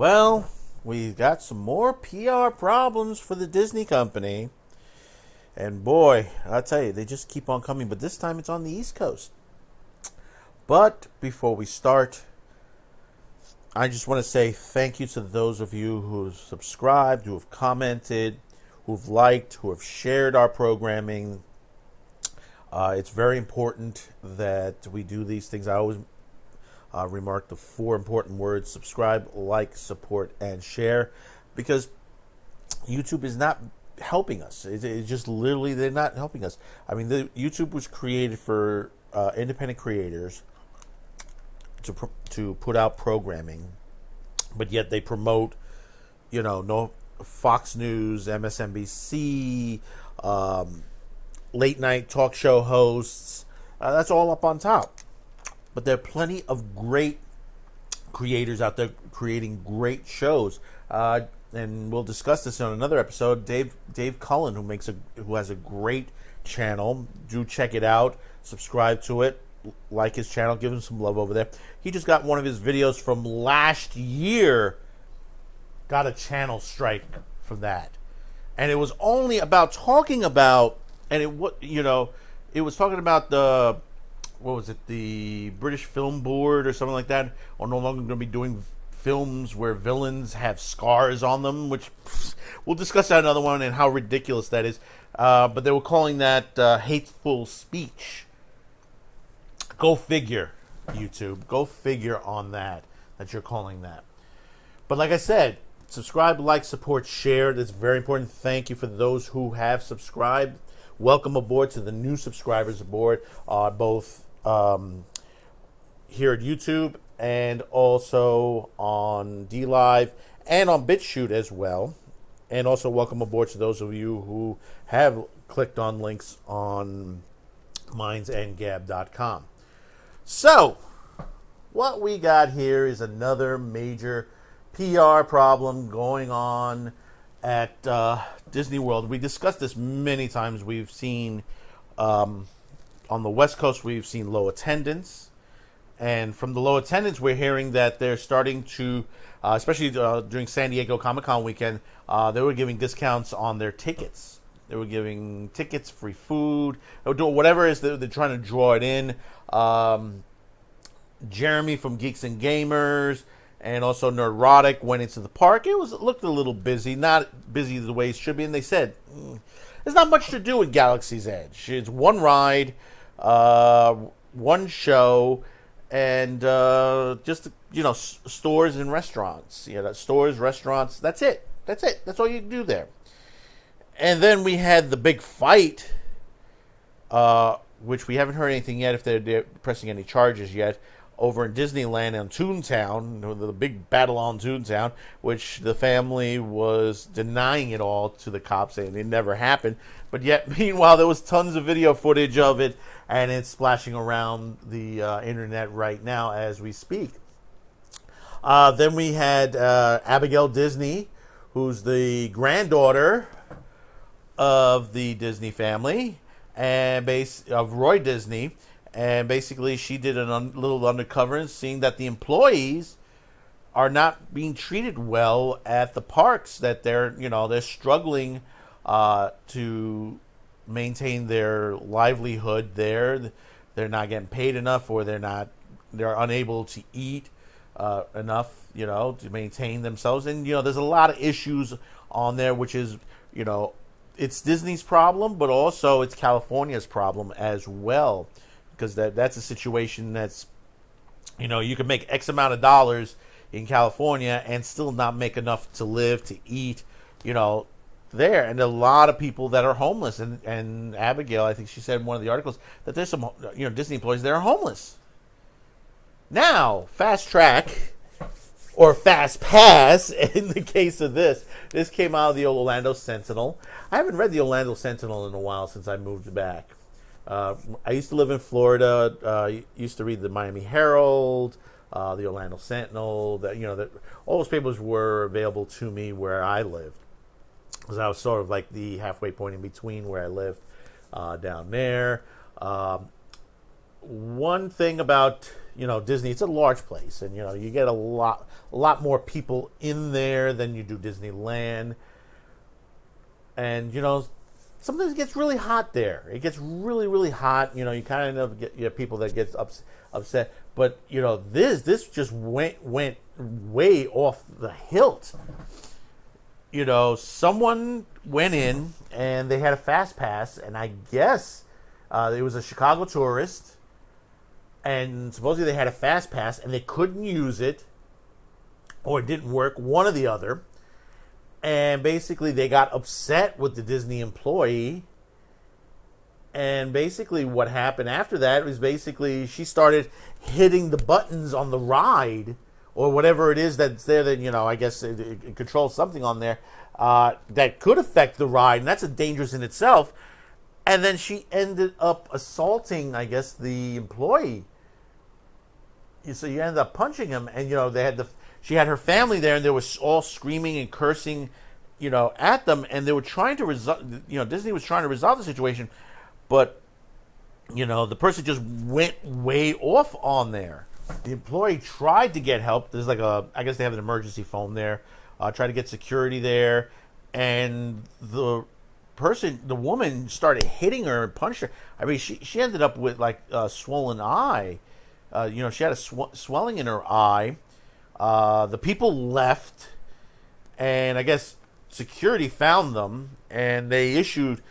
Well, we got some more PR problems for the Disney company. And boy, I tell you, they just keep on coming. But this time it's on the East Coast. But before we start, I just want to say thank you to those of you who have subscribed, who have commented, who have liked, who have shared our programming. It's very important that we do these things. I always remark the four important words: subscribe, like, support, and share, because YouTube is not helping us. It's just literally, they're not helping us. I mean, YouTube was created for independent creators to put out programming, but yet they promote, no Fox News, MSNBC, late night talk show hosts. That's all up on top. But there are plenty of great creators out there creating great shows. And we'll discuss this on another episode. Dave Cullen, who has a great channel. Do check it out. Subscribe to it. Like his channel. Give him some love over there. He just got one of his videos from last year. Got a channel strike from that. And it was only about talking about, and it was talking about the British Film Board or something like that, are no longer going to be doing films where villains have scars on them, which we'll discuss that another one and how ridiculous that is. But they were calling that hateful speech. Go figure, YouTube. Go figure on that you're calling that. But like I said, subscribe, like, support, share. That's very important. Thank you for those who have subscribed. Welcome aboard to the new subscribers aboard, both here at YouTube and also on DLive and on BitChute as well. And also welcome aboard to those of you who have clicked on links on mindsandgab.com. So, what we got here is another major PR problem going on at Disney World. We discussed this many times. We've seen on the West Coast, we've seen low attendance. And from the low attendance, we're hearing that they're starting to, especially during San Diego Comic-Con weekend, they were giving discounts on their tickets. They were giving tickets, free food, they were doing whatever it is they're trying to draw it in. Jeremy from Geeks and Gamers and also Neurotic went into the park. It looked a little busy, not busy the way it should be. And they said, there's not much to do at Galaxy's Edge. It's one ride, one show, and just, stores and restaurants. Stores, restaurants, that's it. That's all you can do there. And then we had the big fight, which we haven't heard anything yet, if they're pressing any charges yet, over in Disneyland on Toontown, the big battle on Toontown, which the family was denying it all to the cops, saying it never happened. But yet, meanwhile, there was tons of video footage of it, and it's splashing around the internet right now as we speak. Then we had Abigail Disney, who's the granddaughter of the Disney family, and of Roy Disney. And basically, she did a little undercover, seeing that the employees are not being treated well at the parks. That they're struggling to maintain their livelihood there. They're not getting paid enough, or they're unable to eat enough, to maintain themselves. And there's a lot of issues on there, which is it's Disney's problem, but also it's California's problem as well. Because that's a situation that's, you can make X amount of dollars in California and still not make enough to live, to eat, there. And a lot of people that are homeless. And Abigail, I think she said in one of the articles, that there's some, Disney employees that are homeless. Now, Fast Track, or Fastpass, in the case of this came out of the Orlando Sentinel. I haven't read the Orlando Sentinel in a while since I moved back. I used to live in Florida. Used to read the Miami Herald, the Orlando Sentinel. All those papers were available to me where I lived, because I was sort of like the halfway point in between where I lived down there. One thing about Disney, it's a large place, and you get a lot more people in there than you do Disneyland. And sometimes it gets really hot there. It gets really, really hot. You kind of get people that get upset. But this just went way off the hilt. Someone went in and they had a Fastpass, and I guess it was a Chicago tourist, and supposedly they had a Fastpass and they couldn't use it, or it didn't work, one or the other. And basically they got upset with the Disney employee. And basically what happened after that was basically she started hitting the buttons on the ride, or whatever it is that's there that, I guess it controls something on there that could affect the ride. And that's dangerous in itself. And then she ended up assaulting, I guess, the employee. So you ended up punching him, and she had her family there, and they were all screaming and cursing, at them, and they were trying to resolve. Disney was trying to resolve the situation, but the person just went way off on there. The employee tried to get help. There's I guess they have an emergency phone there. Tried to get security there, and the woman started hitting her and punched her. I mean, she ended up with a swollen eye. She had a swelling in her eye. The people left, and I guess security found them, and they issued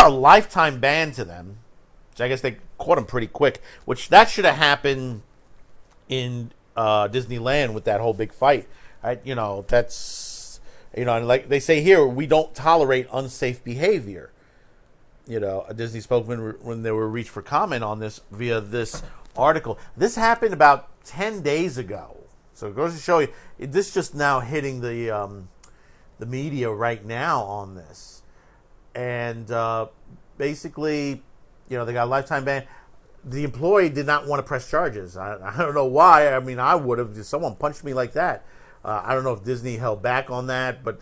a lifetime ban to them. So I guess they caught them pretty quick, which that should have happened in Disneyland with that whole big fight. Right? That's, and like they say here, we don't tolerate unsafe behavior. A Disney spokesman, when they were reached for comment on this via this article. This happened about 10 days ago. So it goes to show you, this just now hitting the media right now on this. And basically, they got a lifetime ban. The employee did not want to press charges. I don't know why. I mean, I would have. If someone punched me like that. I don't know if Disney held back on that, but,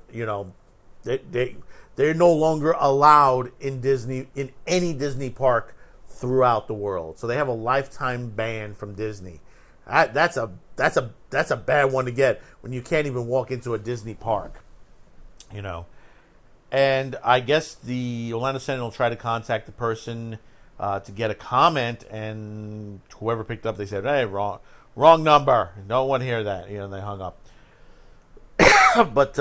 they're no longer allowed in any Disney park throughout the world. So they have a lifetime ban from Disney. That's a bad one to get when you can't even walk into a Disney park. And I guess the Orlando Sentinel tried to contact the person to get a comment, and whoever picked up, they said, "Hey, wrong number. No one hear that." And they hung up. But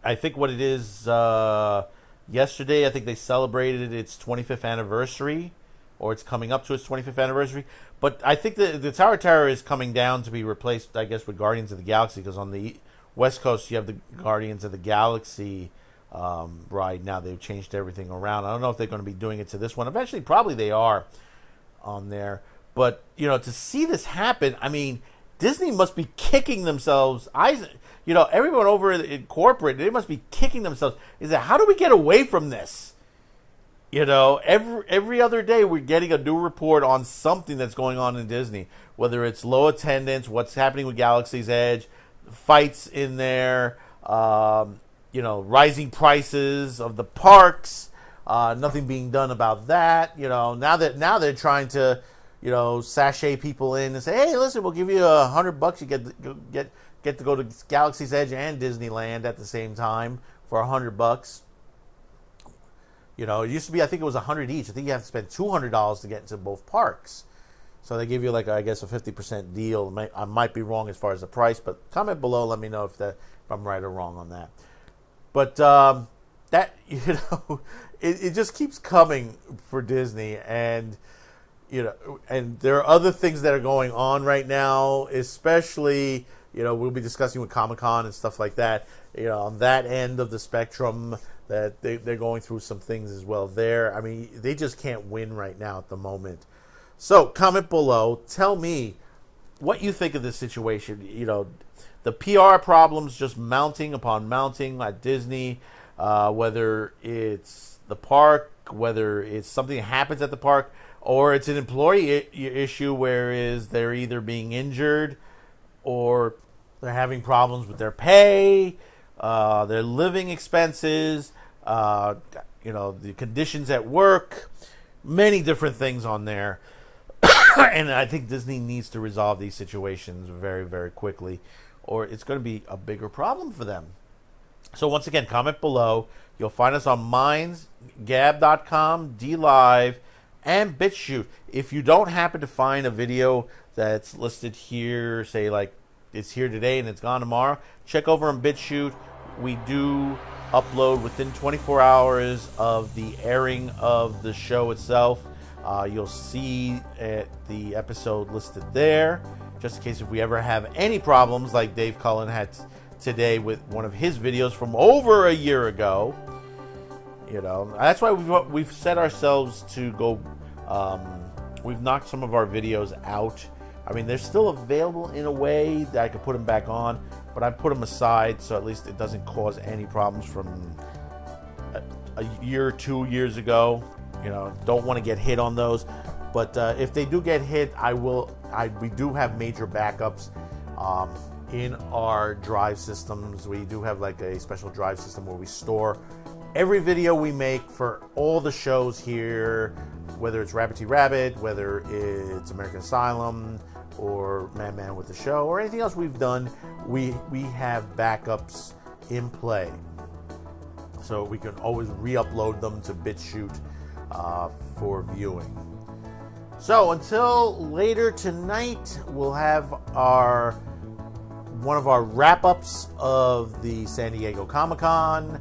I think what it is, yesterday, I think they celebrated its 25th anniversary, or it's coming up to its 25th anniversary. But I think the Tower Terror is coming down to be replaced, I guess, with Guardians of the Galaxy, because on the West Coast you have the Guardians of the Galaxy ride now. They've changed everything around. I don't know if they're going to be doing it to this one. Eventually, probably they are on there. But, to see this happen, I mean, Disney must be kicking themselves. Everyone over in corporate, they must be kicking themselves. Is that, how do we get away from this? Every other day we're getting a new report on something that's going on in Disney. Whether it's low attendance, what's happening with Galaxy's Edge, fights in there, rising prices of the parks, nothing being done about that. Now they're trying to, sashay people in and say, hey, listen, we'll give you $100. You get to go to Galaxy's Edge and Disneyland at the same time for $100. It used to be, I think it was $100 each. I think you have to spend $200 to get into both parks. So they give you I guess a 50% deal. I might be wrong as far as the price, but comment below. Let me know if I'm right or wrong on that. But that it just keeps coming for Disney, and and there are other things that are going on right now, especially we'll be discussing with Comic-Con and stuff like that. On that end of the spectrum, that they're going through some things as well there. I mean, they just can't win right now at the moment. So comment below. Tell me what you think of this situation. The PR problems just mounting upon mounting at Disney, whether it's the park, whether it's something that happens at the park, or it's an employee issue, whereas they're either being injured or they're having problems with their pay, their living expenses, the conditions at work, many different things on there. And I think Disney needs to resolve these situations very, very quickly, or it's going to be a bigger problem for them. So once again, comment below. You'll find us on Minds, Gab.com, DLive, and BitChute. If you don't happen to find a video that's listed here, say like it's here today and it's gone tomorrow, check over on BitChute. We do upload within 24 hours of the airing of the show itself. You'll see the episode listed there, just in case if we ever have any problems like Dave Cullen had today with one of his videos from over a year ago. You know, that's why we've set ourselves to go. We've knocked some of our videos out. I mean, they're still available in a way that I could put them back on, but I put them aside so at least it doesn't cause any problems from a year or 2 years ago. You know, don't want to get hit on those. But if they do get hit, we do have major backups in our drive systems. We do have like a special drive system where we store every video we make for all the shows here, whether it's Rabbit T. Rabbit, whether it's American Asylum, or Man with the Show, or anything else we've done. We have backups in play, so we can always re-upload them to BitChute for viewing. So until later tonight, we'll have one of our wrap-ups of the San Diego Comic-Con,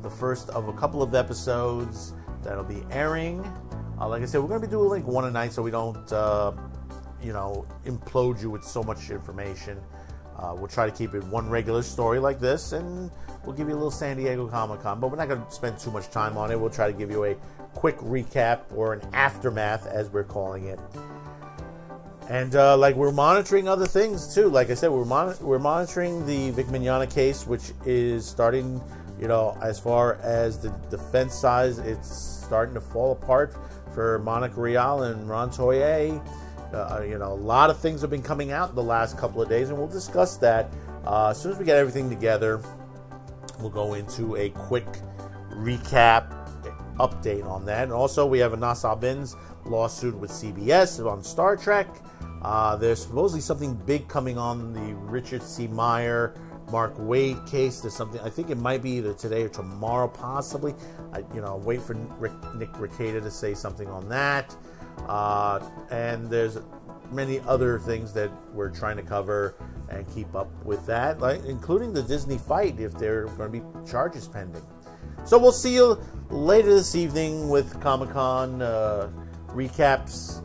the first of a couple of episodes that'll be airing. Like I said, we're going to be doing like one a night so we don't, implode you with so much information. We'll try to keep it one regular story like this, and we'll give you a little San Diego Comic-Con, but we're not going to spend too much time on it. We'll try to give you a quick recap, or an aftermath, as we're calling it. And we're monitoring other things too. Like I said, we're monitoring the Vic Mignogna case, which is starting. As far as the defense side, it's starting to fall apart for Monica Rial and Ron Toye. A lot of things have been coming out the last couple of days, and we'll discuss that as soon as we get everything together. We'll go into a quick recap update on that. And also, we have a Nas Al-Bin's lawsuit with CBS on Star Trek. There's supposedly something big coming on the Richard C. Meyer, Mark Waid case. There's something, I think it might be either today or tomorrow, possibly. Wait for Nick Rekieta to say something on that. And there's many other things that we're trying to cover and keep up with that, including the Disney fight, if there are going to be charges pending. So we'll see you later this evening with Comic-Con recaps.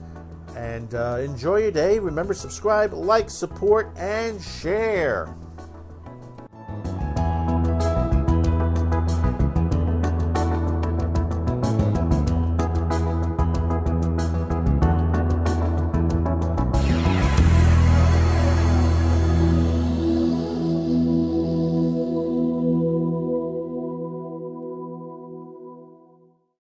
And enjoy your day. Remember, subscribe, like, support, and share.